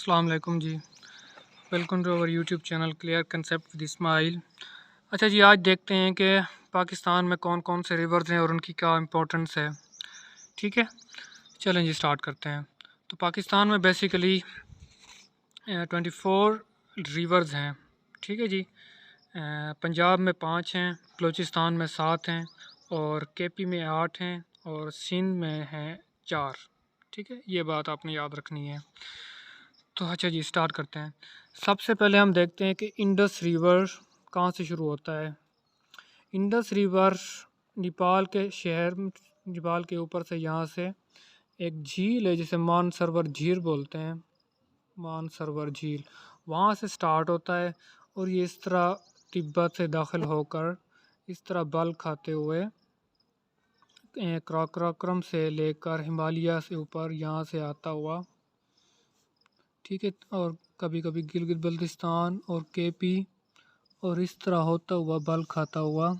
अस्सलाम वालेकुम जी। Welcome to our YouTube channel clear concept with Ismail. अच्छा जी, आज देखते हैं कि पाकिस्तान में कौन कौन से रिवर्स हैं और उनकी क्या इंपॉर्टेंस है। ठीक है, चलें जी स्टार्ट करते हैं। तो पाकिस्तान में बेसिकली 24 रिवर्स हैं। ठीक है जी, पंजाब में 5 हैं, बलूचिस्तान में 7 हैं और केपी में 8 हैं और सिंध में हैं 4। ठीक है, ये बात आपने याद रखनी है। तो अच्छा जी स्टार्ट करते हैं। सबसे पहले हम देखते हैं कि इंडस रिवर कहाँ से शुरू होता है। इंडस रिवर नेपाल के ऊपर से यहाँ से एक झील है जिसे मानसरोवर झील बोलते हैं। मानसरोवर झील वहाँ से स्टार्ट होता है और ये इस तरह तिब्बत से दाखिल होकर इस तरह बल खाते हुए काराकोरम से लेकर हिमालय से ऊपर यहाँ से आता हुआ। ठीक है, और कभी कभी गिलगित बल्तिस्तान और केपी और इस तरह होता हुआ बल खाता हुआ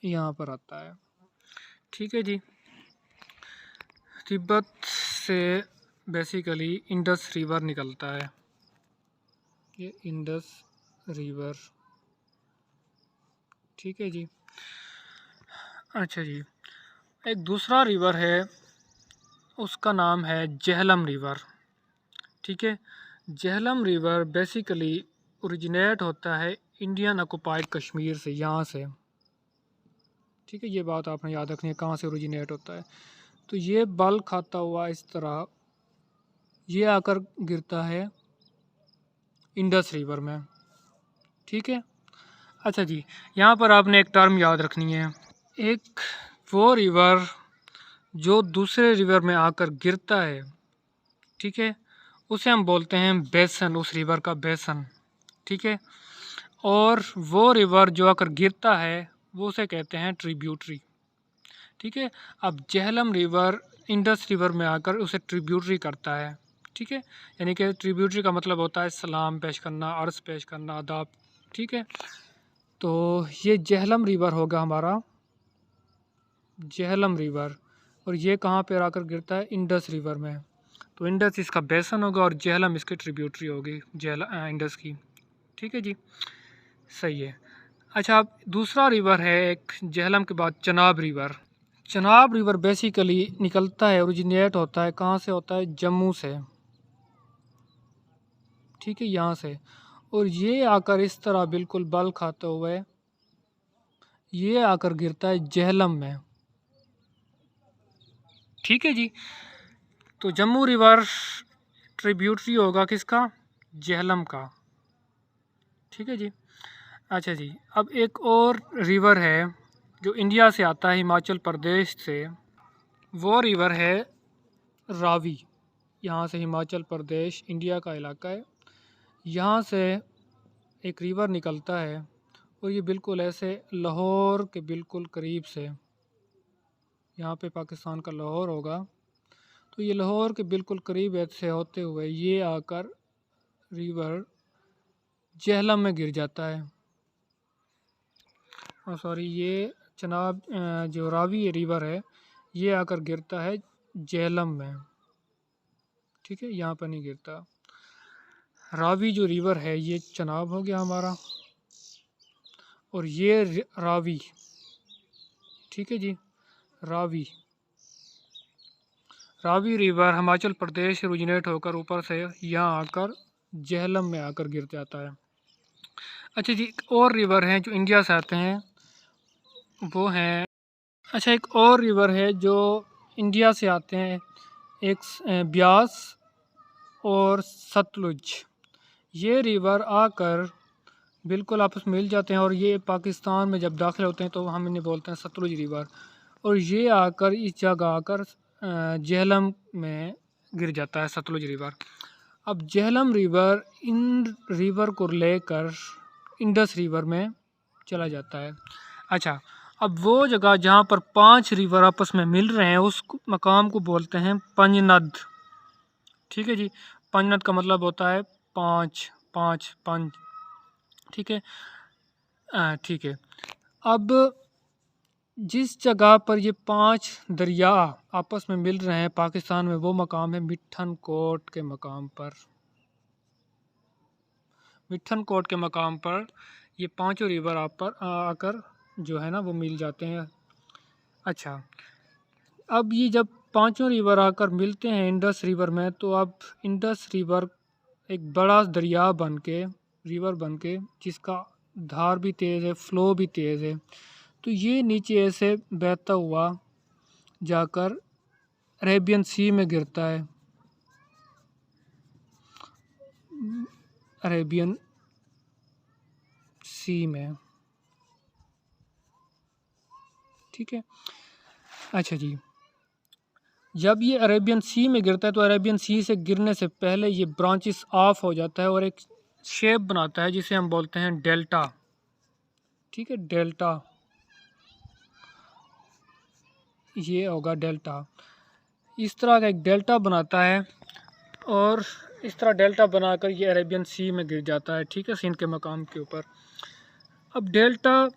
यहाँ पर आता है। ठीक है जी, तिब्बत से बेसिकली इंडस रिवर निकलता है। ये इंडस रिवर। ठीक है जी। अच्छा जी, एक दूसरा रिवर है, उसका नाम है जेहलम रिवर। ठीक है, जेहलम रिवर बेसिकली ओरिजिनेट होता है इंडियन ऑक्युपाइड कश्मीर से, यहाँ से। ठीक है, ये बात आपने याद रखनी है कहाँ से ओरिजिनेट होता है। तो ये बल खाता हुआ इस तरह ये आकर गिरता है इंडस रिवर में। ठीक है, अच्छा जी, यहाँ पर आपने एक टर्म याद रखनी है। एक वो रिवर जो दूसरे रिवर में आकर गिरता है, ठीक है, उसे हम बोलते हैं बेसन, उस रिवर का बेसन। ठीक है, और वो रिवर जो आकर गिरता है वो उसे कहते हैं ट्रिब्यूटरी। ठीक है, अब जेहलम रिवर इंडस रिवर में आकर उसे ट्रिब्यूटरी करता है। ठीक है, यानी कि ट्रिब्यूटरी का मतलब होता है सलाम पेश करना, अर्ज़ पेश करना, आदाब। ठीक है, तो ये जेहलम रिवर होगा हमारा, जेहलम रिवर। और ये कहाँ पर आकर गिरता है? इंडस रिवर में। तो इंडस इसका बेसन होगा और जेहलम इसकी ट्रिब्यूटरी होगी इंडस की। ठीक है जी, सही है। अच्छा, अब दूसरा रिवर है एक जेहलम के बाद, Chenab river. Chenab river basically निकलता है, ओरिजिनेट होता है कहाँ से होता है? जम्मू से। ठीक है, यहाँ से। और ये आकर इस तरह बिल्कुल बल खाते हुए ये आकर गिरता है जेहलम में। ठीक है जी, तो जम्मू रिवर ट्रिब्यूटरी होगा किसका? जेहलम का। ठीक है जी, अच्छा जी, अब एक और रिवर है जो इंडिया से आता है, हिमाचल प्रदेश से। वो रिवर है रावी। यहाँ से हिमाचल प्रदेश इंडिया का इलाका है, यहाँ से एक रिवर निकलता है और ये बिल्कुल ऐसे लाहौर के बिल्कुल करीब से, यहाँ पे पाकिस्तान का लाहौर होगा, तो ये लाहौर के बिल्कुल करीब ऐसे होते हुए ये आकर रिवर जेहलम में गिर जाता है। और सॉरी, ये चनाब जो रावी रिवर है ये आकर गिरता है जेहलम में। ठीक है, यहाँ पर नहीं गिरता। रावी जो रिवर है ये चनाब हो गया हमारा, और ये रावी। ठीक है जी, रावी। रावी रिवर हिमाचल प्रदेश से ओरिजिनेट होकर ऊपर से यहाँ आकर जेहलम में आकर गिर जाता है। अच्छा जी, एक और रिवर हैं जो इंडिया से आते हैं, वो हैं, अच्छा एक और रिवर है जो इंडिया से आते हैं, एक ब्यास और सतलुज। ये रिवर आकर बिल्कुल आपस में मिल जाते हैं और ये पाकिस्तान में जब दाखिल होते हैं तो हम इन्हें बोलते हैं सतलुज रिवर। और ये आकर इस जगह आकर जेहलम में गिर जाता है, सतलुज रिवर। अब जेहलम रिवर इन रिवर को लेकर इंडस रिवर में चला जाता है। अच्छा, अब वो जगह जहाँ पर 5 रिवर आपस में मिल रहे हैं उस मकाम को बोलते हैं पंजनद। ठीक है जी, पंजनद का मतलब होता है 5, 5, 5। ठीक है, ठीक है। अब जिस जगह पर ये 5 दरिया आपस में मिल रहे हैं पाकिस्तान में, वो मकाम है मिठन कोट के मकाम पर। मिठन कोट के मकाम पर ये पांचों रिवर आप पर आकर जो है ना वो मिल जाते हैं। अच्छा, अब ये जब पांचों रिवर आकर मिलते हैं इंडस रिवर में, तो अब इंडस रिवर एक बड़ा दरिया बन के, रिवर बन के, जिसका धार भी तेज़ है, फ्लो भी तेज़ है, तो ये नीचे ऐसे बहता हुआ जाकर अरेबियन सी में गिरता है। अरेबियन सी में, ठीक है। अच्छा जी, जब ये अरेबियन सी में गिरता है तो अरेबियन सी से गिरने से पहले ये ब्रांचेस ऑफ हो जाता है और एक शेप बनाता है जिसे हम बोलते हैं डेल्टा, ठीक है, डेल्टा, ये होगा डेल्टा। इस तरह का एक डेल्टा बनाता है और इस तरह डेल्टा बनाकर ये अरेबियन सी में गिर जाता है, ठीक है, सिंध के मकाम के ऊपर। अब डेल्टा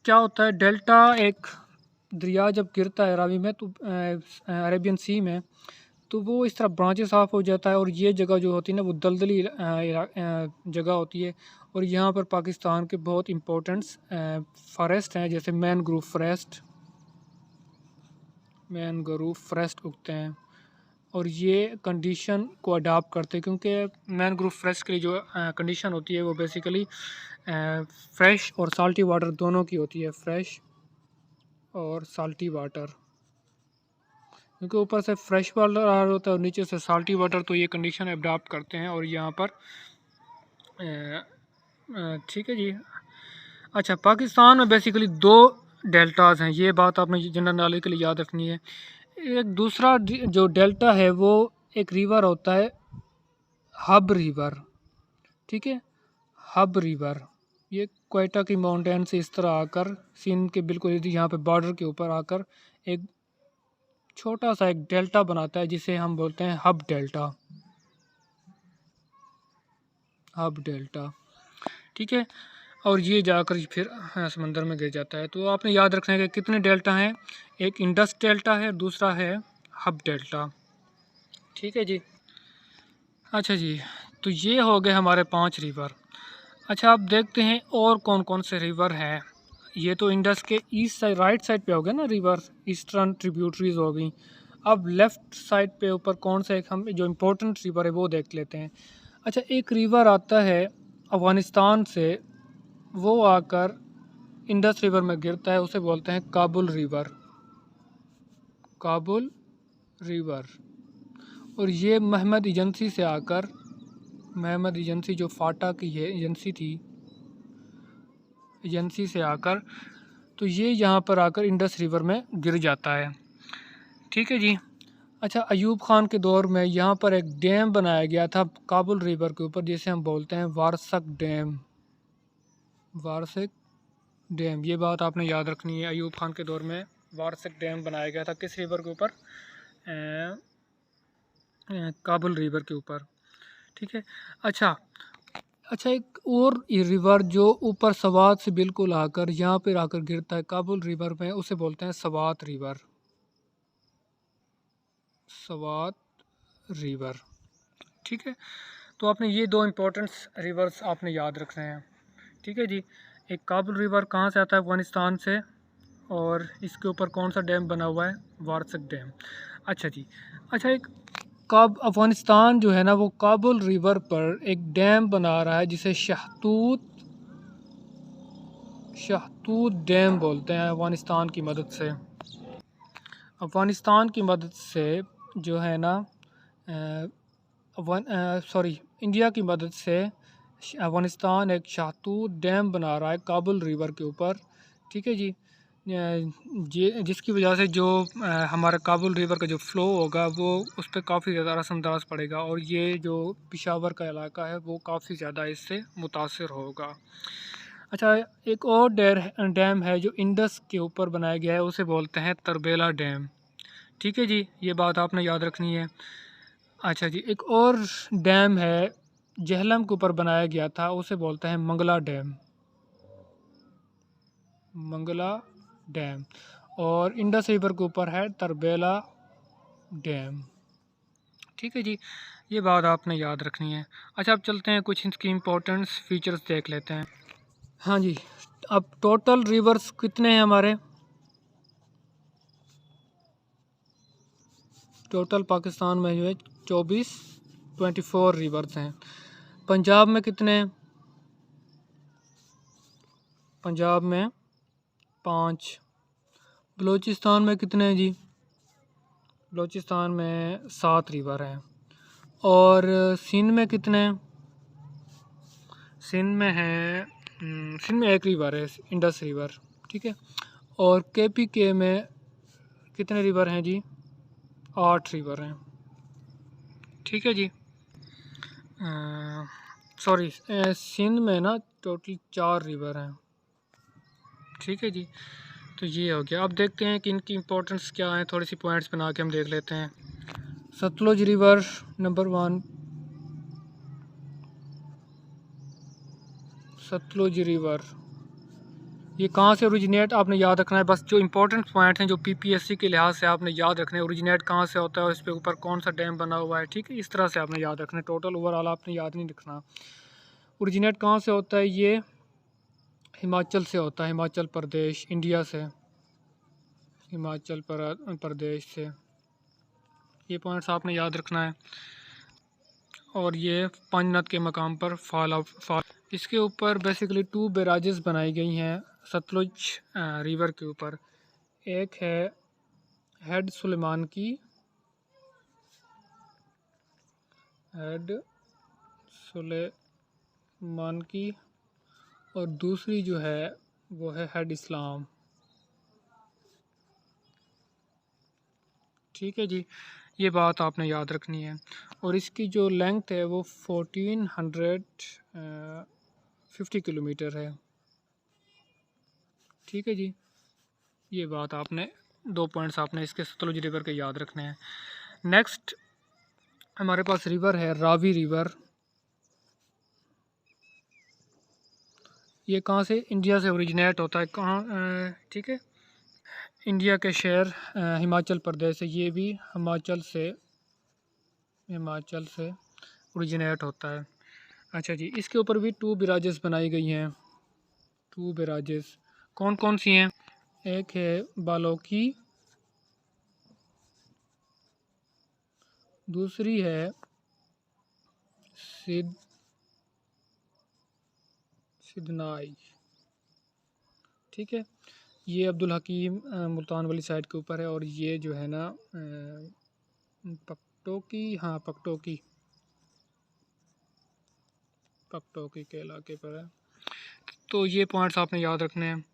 क्या होता है? डेल्टा एक दरिया जब गिरता है रावी में, तो अरेबियन सी में, तो वो इस तरह ब्रांचेस ऑफ हो जाता है और ये जगह जो होती है ना वो दलदली जगह होती है। और यहाँ पर पाकिस्तान के बहुत इम्पोर्टेंट्स फॉरेस्ट हैं, जैसे मैनग्रोव फॉरेस्ट उगते हैं और ये कंडीशन को अडाप्ट करते हैं, क्योंकि मैनग्रोव फॉरेस्ट के लिए जो कंडीशन होती है वो बेसिकली फ्रेश और साल्टी वाटर दोनों की होती है, फ्रेश और साल्टी वाटर, क्योंकि ऊपर से फ्रेश वाटर आ रहा होता है और नीचे से साल्टी वाटर, तो ये कंडीशन अडाप्ट करते हैं और यहाँ पर ठीक है जी। अच्छा, पाकिस्तान में बेसिकली 2 डेल्टाज हैं, ये बात आपने जनरल नॉलेज के लिए याद रखनी है। एक दूसरा जो डेल्टा है वो एक रिवर होता है हब रिवर, ठीक है, हब रिवर। ये क्वेटा की माउंटेन से इस तरह आकर सिंध के बिल्कुल यहाँ पे बॉर्डर के ऊपर आकर एक छोटा सा एक डेल्टा बनाता है जिसे हम बोलते हैं हब डेल्टा, हब डेल्टा, ठीक है। और ये जाकर फिर समंदर में गिर जाता है। तो आपने याद रखना है कि कितने डेल्टा हैं, एक इंडस डेल्टा है, दूसरा है हब डेल्टा, ठीक है जी। अच्छा जी, तो ये हो गए हमारे 5 रिवर। अच्छा, अब देखते हैं और कौन कौन से रिवर हैं। ये तो इंडस के ईस्ट साइड, राइट साइड पे हो गए ना रिवर, ईस्टर्न ट्रिब्यूटरीज हो गई। अब लेफ़्ट साइड पे ऊपर कौन सा एक हम जो इम्पोर्टेंट रिवर है वो देख लेते हैं। अच्छा, एक रिवर आता है अफ़गानिस्तान से, वो आकर इंडस रिवर में गिरता है, उसे बोलते हैं काबुल रिवर, काबुल रिवर। और ये महमद एजेंसी से आकर, महमद एजेंसी जो फाटा की है एजेंसी थी, एजेंसी से आकर, तो ये यहाँ पर आकर इंडस रिवर में गिर जाता है, ठीक है जी। अच्छा, अयूब ख़ान के दौर में यहाँ पर एक डैम बनाया गया था काबुल रिवर के ऊपर, जिसे हम बोलते हैं वारसक डैम, वारसक डैम। ये बात आपने याद रखनी है, अयूब ख़ान के दौर में वारसक डैम बनाया गया था किस रिवर के ऊपर? काबुल रिवर के ऊपर, ठीक है। अच्छा, अच्छा, एक और ये रिवर जो ऊपर सवात से बिल्कुल आकर यहाँ पर आकर गिरता है काबुल रिवर में, उसे बोलते हैं सवात रिवर, सवात रिवर, ठीक है। तो आपने ये 2 इम्पोर्टेंट्स रिवर्स आपने याद रखने हैं, ठीक है जी। एक काबुल रिवर कहाँ से आता है? अफ़गानिस्तान से, और इसके ऊपर कौन सा डैम बना हुआ है? वारसक डैम। अच्छा जी, अच्छा, एक अफ़गानिस्तान जो है ना वो काबुल रिवर पर एक डैम बना रहा है जिसे शहतूत डैम बोलते हैं। अफ़गानिस्तान की मदद से, अफ़गानिस्तान की मदद से जो है ना सॉरी, इंडिया की मदद से अफ़गानिस्तान एक शहतूत डैम बना रहा है काबुल रिवर के ऊपर, ठीक है जी। जिसकी वजह से जो हमारा काबुल रिवर का जो फ़्लो होगा वो उस पर काफ़ी ज़्यादा असरअंदाज पड़ेगा और ये जो पेशावर का इलाका है वो काफ़ी ज़्यादा इससे मुतासर होगा। अच्छा, एक और डैम है जो इंडस के ऊपर बनाया गया है, उसे बोलते हैं तरबेला डैम, ठीक है जी, ये बात आपने याद रखनी है। अच्छा जी, एक और डैम है जेहलम के ऊपर बनाया गया था, उसे बोलते हैं मंगला डैम, मंगला डैम। और इंडस रिवर के ऊपर है तरबेला डैम। ठीक है जी, ये बात आपने याद रखनी है। अच्छा, अब चलते हैं कुछ इसकी इम्पोर्टेंस फीचर्स देख लेते हैं। हाँ जी, अब टोटल रिवर्स कितने हैं हमारे? टोटल पाकिस्तान में जो है 24 रिवर्स हैं। पंजाब में कितने हैं? पंजाब में 5। बलूचिस्तान में कितने हैं जी? बलूचिस्तान में 7 रिवर हैं। और सिंध में कितने हैं? सिंध में है सिंध में 1 रिवर है, इंडस रिवर। ठीक है। और KPK में कितने रिवर हैं जी? 8 रिवर हैं। ठीक है जी। सॉरी, सिंध में ना टोटल 4 रिवर हैं। ठीक है जी, तो ये हो गया। अब देखते हैं कि इनकी इम्पोर्टेंस क्या है, थोड़ी सी पॉइंट्स बना के हम देख लेते हैं। Sutlej river number 1, Sutlej river ये कहाँ से ओरिजिनेट आपने याद रखना है। बस जो इंपॉर्टेंट पॉइंट हैं जो PPSC के लिहाज से आपने याद रखने हैं, ओरिजिनेट कहाँ से होता है और इस पे ऊपर कौन सा डैम बना हुआ है। ठीक है, इस तरह से आपने याद रखना है। टोटल ओवरऑल आपने याद नहीं रखना। ओरिजिनेट कहाँ से होता है? ये हिमाचल से होता है, हिमाचल प्रदेश, इंडिया से, हिमाचल प्रदेश से। ये पॉइंट्स आपने याद रखना है। और ये पंजनद के मकाम पर फॉल इसके ऊपर बेसिकली 2 बैराजेस बनाई गई हैं सतलुज रिवर के ऊपर। एक है हेड सुलेमान की, हेड सुलेमान की, और दूसरी जो है वो है हेड इस्लाम। ठीक है जी, ये बात आपने याद रखनी है। और इसकी जो लेंथ है वो 1450 किलोमीटर है। ठीक है जी, ये बात आपने 2 पॉइंट्स आपने इसके सतलुज रिवर के याद रखने हैं। नेक्स्ट हमारे पास रिवर है रावी रिवर। ये कहाँ से? इंडिया से ओरिजिनेट होता है। कहाँ? ठीक है, इंडिया के शहर हिमाचल प्रदेश से। ये भी हिमाचल से ओरिजिनेट होता है। अच्छा जी, इसके ऊपर भी 2 बैराजेस बनाई गई हैं। 2 बैराजेस कौन कौन सी हैं? एक है बालोकी, दूसरी है सिद्धनाई। ठीक है, ये अब्दुल हकीम मुल्तान वाली साइड के ऊपर है। और ये जो है ना पकटोकी के इलाके पर है। तो ये पॉइंट्स आपने याद रखने हैं।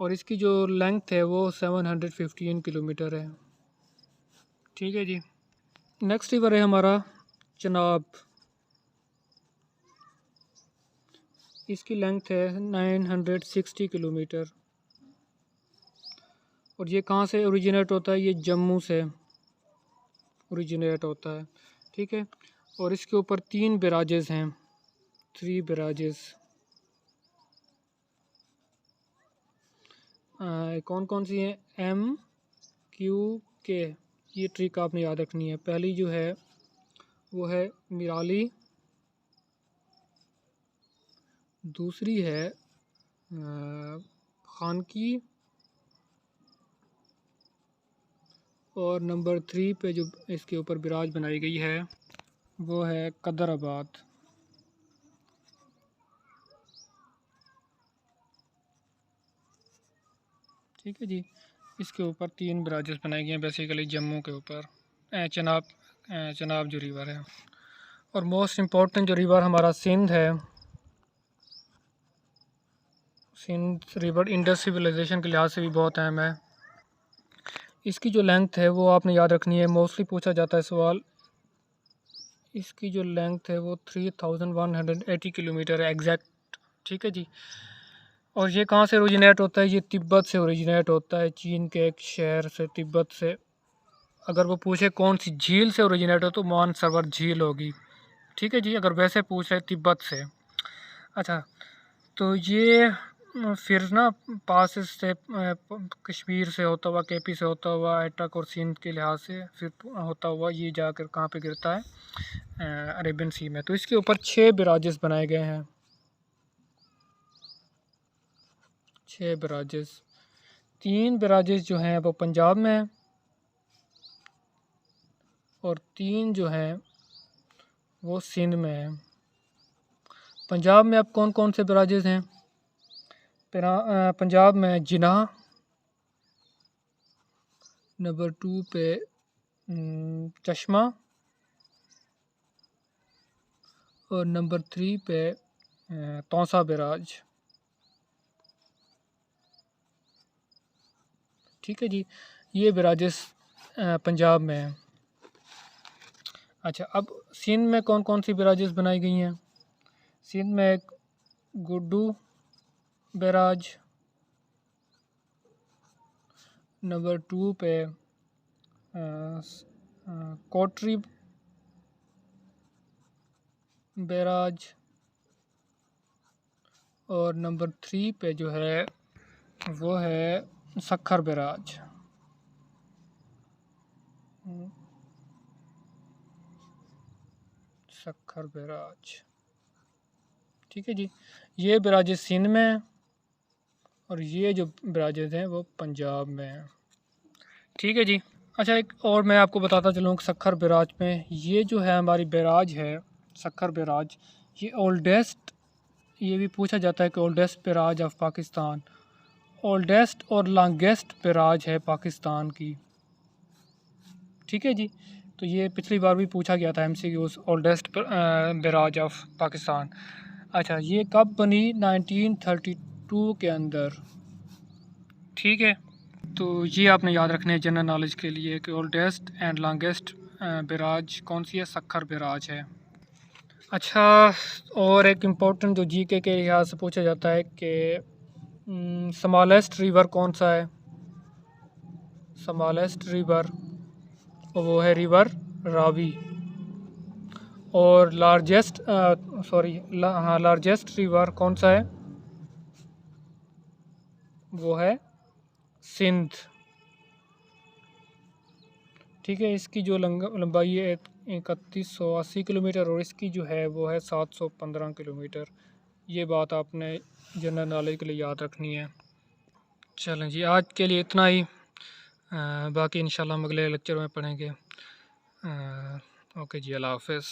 और इसकी जो लेंथ है वो 715 किलोमीटर है। ठीक है जी। नेक्स्ट रिवर है हमारा चनाब। इसकी लेंथ है 960 किलोमीटर। और ये कहाँ से ओरिजिनेट होता है? ये जम्मू से ओरिजिनेट होता है। ठीक है, और इसके ऊपर 3 बैराजेस हैं, 3 बैराजेस। कौन कौन सी हैं? MQK। ये ट्रिक आपने याद रखनी है। पहली जो है वो है मिराली, दूसरी है खानकी, और नंबर 3 पे जो इसके ऊपर बिराज बनाई गई है वो है कदराबाद। ठीक है जी, इसके ऊपर 3 ब्राजेस बनाई गई हैं बेसिकली जम्मू के ऊपर। चनाब जो रिवर है। और मोस्ट इम्पोर्टेंट जो रिवर हमारा सिंध है, सिंध रिवर इंडस सिविलाइजेशन के लिहाज से भी बहुत अहम है। इसकी जो लेंथ है वो आपने याद रखनी है, मोस्टली पूछा जाता है सवाल। इसकी जो लेंथ है वो 3180 किलोमीटर है एग्जैक्ट। ठीक है जी। और ये कहाँ से ओरिजिनेट होता है? ये तिब्बत से ओरिजिनेट होता है, चीन के एक शहर से, तिब्बत से। अगर वो पूछे कौन सी झील से ओरिजिनेट हो तो मानसरोवर झील होगी। ठीक है जी, अगर वैसे पूछ रहे तिब्बत से। अच्छा, तो ये फिर ना पास से कश्मीर से होता हुआ, केपी से होता हुआ, अटक और सिंध के लिहाज से फिर होता हुआ ये जाकर कहाँ पे गिरता है, अरेबियन सी में। तो इसके ऊपर 6 बराजेस बनाए गए हैं, 6 बराजेस। 3 बराजेस जो हैं वो पंजाब में हैं और 3 जो हैं वो सिंध में हैं। पंजाब में अब कौन कौन से बराजेस हैं? पंजाब में जिनाह, नंबर 2 पे चश्मा और नंबर 3 पे तौसा बराज। ठीक है जी, ये बराजेस पंजाब में हैं। अच्छा, अब सिंध में कौन कौन सी बराजेस बनाई गई हैं? सिंध में एक गुड्डू बैराज, नंबर 2 पे कोटरी बैराज और नंबर 3 पे जो है वो है सक्खर बैराज। सक्खर बैराज। ठीक है जी, ये बराजेस सिंध में हैं और ये जो बराजेस हैं वो पंजाब में हैं। ठीक है जी। अच्छा, एक और मैं आपको बताता चलूँ कि सक्खर बैराज में ये जो है हमारी बैराज है सक्खर बैराज, ये ओल्डेस्ट, ये भी पूछा जाता है कि oldest barrage of Pakistan, oldest और लॉन्गेस्ट बैराज है पाकिस्तान की। ठीक है जी, तो ये पिछली बार भी पूछा गया था MCQs, oldest barrage of Pakistan. अच्छा, ये कब बनी? 1932 के अंदर। ठीक है, तो ये आपने याद रखने हैं जनरल नॉलेज के लिए कि ओल्डेस्ट एंड लॉन्गेस्ट बैराज कौन सी है? सक्खर बैराज है। अच्छा, और एक इम्पोर्टेंट जो जीके के लिहाज से पूछा जाता है कि स्मॉलेस्ट रिवर कौन सा है? स्मॉलेस्ट रिवर वो है रिवर रावी। और लार्जेस्ट हाँ, लार्जेस्ट रिवर कौन सा है? वो है सिंध। ठीक है, इसकी जो लंबाई है 3180 किलोमीटर और इसकी जो है वो है 715 किलोमीटर। ये बात आपने जनरल नॉलेज के लिए याद रखनी है। चलें जी, आज के लिए इतना ही। बाकी इंशाल्लाह हम अगले लेक्चर में पढ़ेंगे। ओके जी, अल्लाह हाफ़िज़।